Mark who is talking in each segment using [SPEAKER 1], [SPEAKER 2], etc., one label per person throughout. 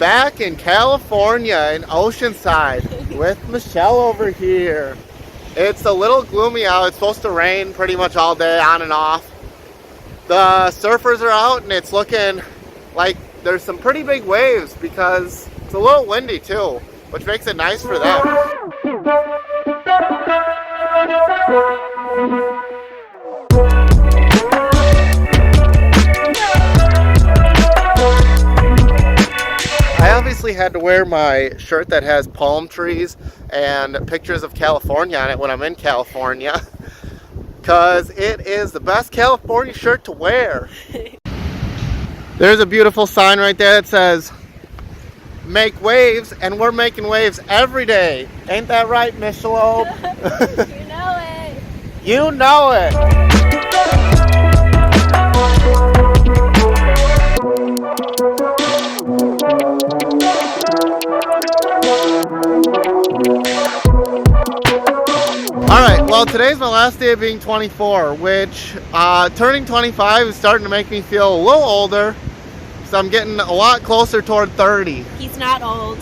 [SPEAKER 1] back in California in Oceanside with Michelle over here. It's a little gloomy out. It's supposed to rain pretty much all day, on and off. The surfers are out and it's looking like there's some pretty big waves because it's a little windy too, which makes it nice for them. I obviously had to wear my shirt that has palm trees and pictures of California on it when I'm in California, because it is the best California shirt to wear. There's a beautiful sign right there that says, "Make waves," and we're making waves every day. Ain't that right, Michelle?
[SPEAKER 2] You know it.
[SPEAKER 1] You know it. Alright, well today's my last day of being 24, which turning 25 is starting to make me feel a little older, so I'm getting a lot closer toward 30.
[SPEAKER 2] He's not old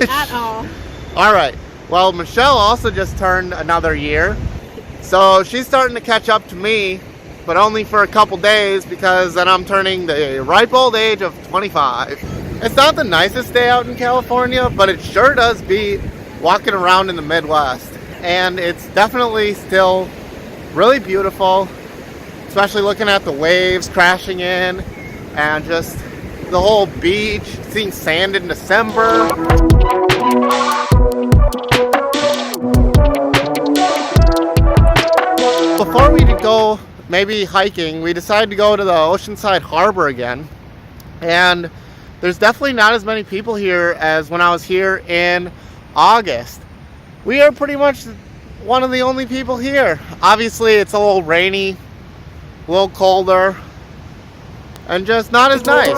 [SPEAKER 2] at all.
[SPEAKER 1] Alright, well Michelle also just turned another year, so she's starting to catch up to me, but only for a couple days because then I'm turning the ripe old age of 25. It's not the nicest day out in California, but it sure does beat walking around in the Midwest. And it's definitely still really beautiful, especially looking at the waves crashing in and just the whole beach, seeing sand in December. Before we go maybe hiking, we decided to go to the Oceanside Harbor again. And there's definitely not as many people here as when I was here in August. We are pretty much one of the only people here. Obviously, it's a little rainy, a little colder, and just not as nice.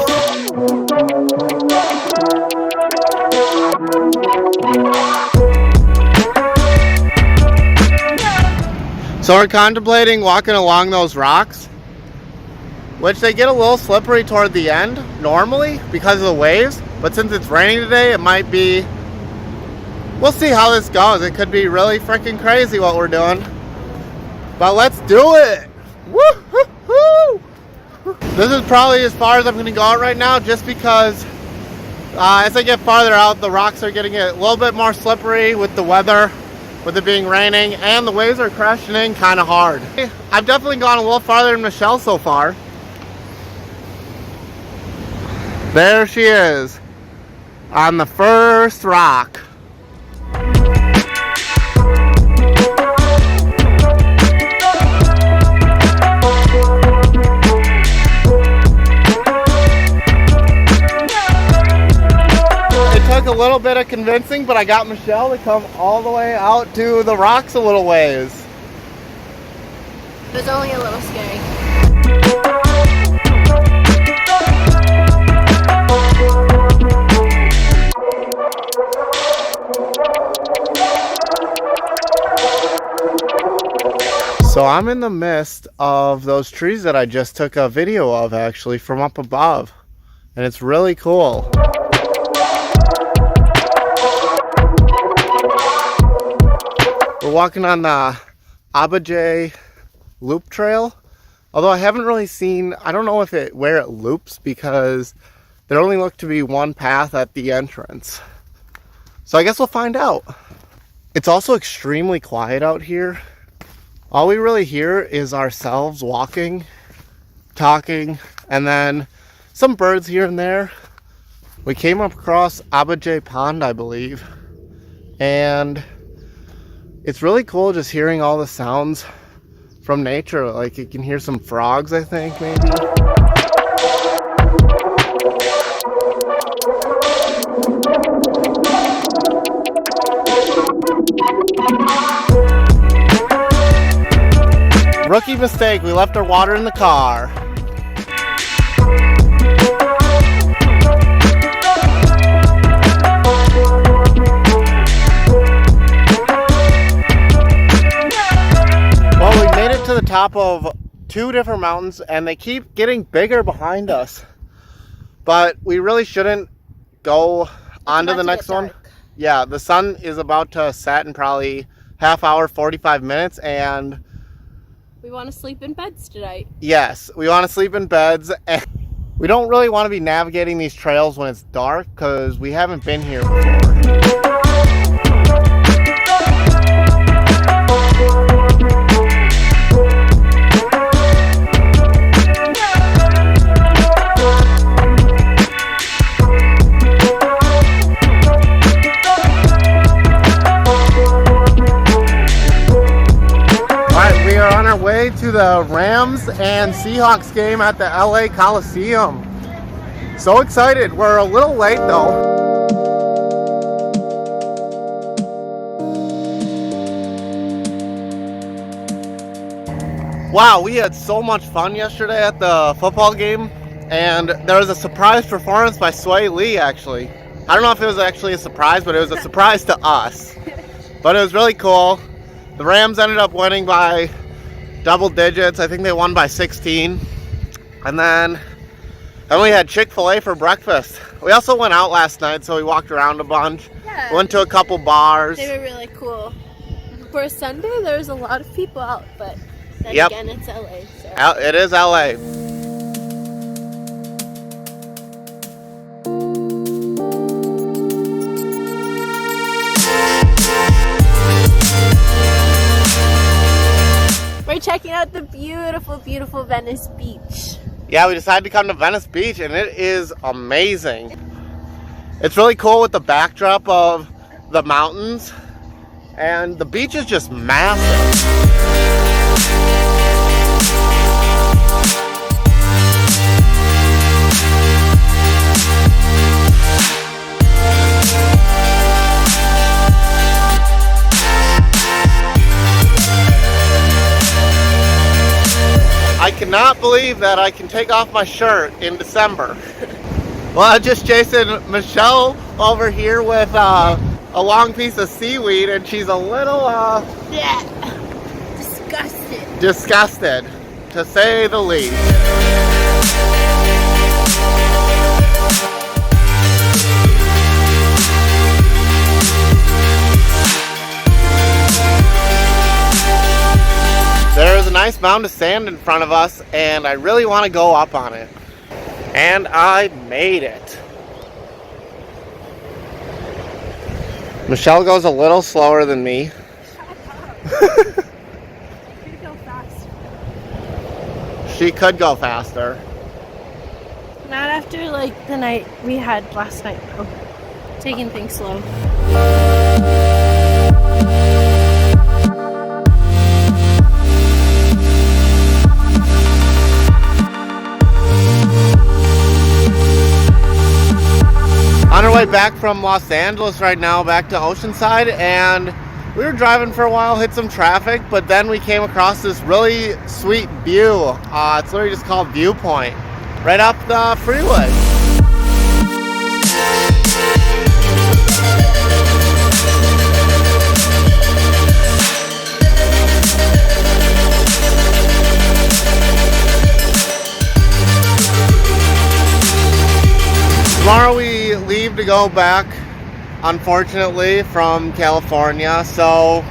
[SPEAKER 1] So we're contemplating walking along those rocks, which they get a little slippery toward the end normally because of the waves, but since it's raining today, it might be. We'll see how this goes. It could be really freaking crazy what we're doing. But let's do it! Woo-hoo-hoo! This is probably as far as I'm going to go out right now, just because as I get farther out, the rocks are getting a little bit more slippery with the weather, with it being raining, and the waves are crashing in kind of hard. I've definitely gone a little farther than Michelle so far. There she is, on the first rock. A little bit of convincing, but I got Michelle to come all the way out to the rocks a little ways.
[SPEAKER 2] It was only a little scary.
[SPEAKER 1] So I'm in the midst of those trees that I just took a video of, actually, from up above, and it's really cool. We're walking on the Abajay Loop Trail, although I haven't really seen, I don't know where it loops, because there only looked to be one path at the entrance. So I guess we'll find out. It's also extremely quiet out here. All we really hear is ourselves walking, talking, and then some birds here and there. We came across Abajay Pond, I believe, and it's really cool just hearing all the sounds from nature. Like you can hear some frogs, I think, maybe. Rookie mistake, we left our water in the car. Well, we made it to the top of two different mountains and they keep getting bigger behind us. But we really shouldn't go on to
[SPEAKER 2] about
[SPEAKER 1] the
[SPEAKER 2] to
[SPEAKER 1] next
[SPEAKER 2] get
[SPEAKER 1] one.
[SPEAKER 2] dark.
[SPEAKER 1] Yeah, the sun is about to set in probably half hour, 45 minutes, and
[SPEAKER 2] We want to sleep in beds tonight.
[SPEAKER 1] yes, we want to sleep in beds. And we don't really want to be navigating these trails when it's dark because we haven't been here before. We are on our way to the Rams and Seahawks game at the LA Coliseum. So excited. We're a little late though. Wow, we had so much fun yesterday at the football game, and there was a surprise performance by Sway Lee actually. I don't know if it was actually a surprise, but it was a surprise to us. But it was really cool. The Rams ended up winning by double digits. I think they won by 16. And then we had Chick-fil-A for breakfast. We also went out last night, so we walked around a bunch.
[SPEAKER 2] Yeah.
[SPEAKER 1] Went to a couple bars.
[SPEAKER 2] They were really cool. For a Sunday, there was a lot of people out, but then
[SPEAKER 1] Yep.
[SPEAKER 2] again, it's LA. So.
[SPEAKER 1] It is LA.
[SPEAKER 2] We're checking out the beautiful, beautiful Venice Beach.
[SPEAKER 1] Yeah, we decided to come to Venice Beach, and it is amazing. It's really cool with the backdrop of the mountains, and the beach is just massive. I cannot believe that I can take off my shirt in December. Well, I just chasing Michelle over here with a long piece of seaweed, and she's a little
[SPEAKER 2] Yeah. Disgusted.
[SPEAKER 1] disgusted, to say the least. There is a nice mound of sand in front of us, and I really want to go up on it. And I made it. Michelle goes a little slower than me.
[SPEAKER 2] You go fast.
[SPEAKER 1] She could go faster.
[SPEAKER 2] Not after like the night we had last night though. Taking things slow.
[SPEAKER 1] On our way back from Los Angeles right now, back to Oceanside, and we were driving for a while, hit some traffic, but then we came across this really sweet view. It's literally just called Viewpoint, right up the freeway. Tomorrow we leave to go back, unfortunately, from California. So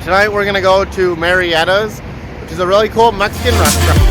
[SPEAKER 1] tonight we're gonna go to Marietta's, which is a really cool Mexican restaurant.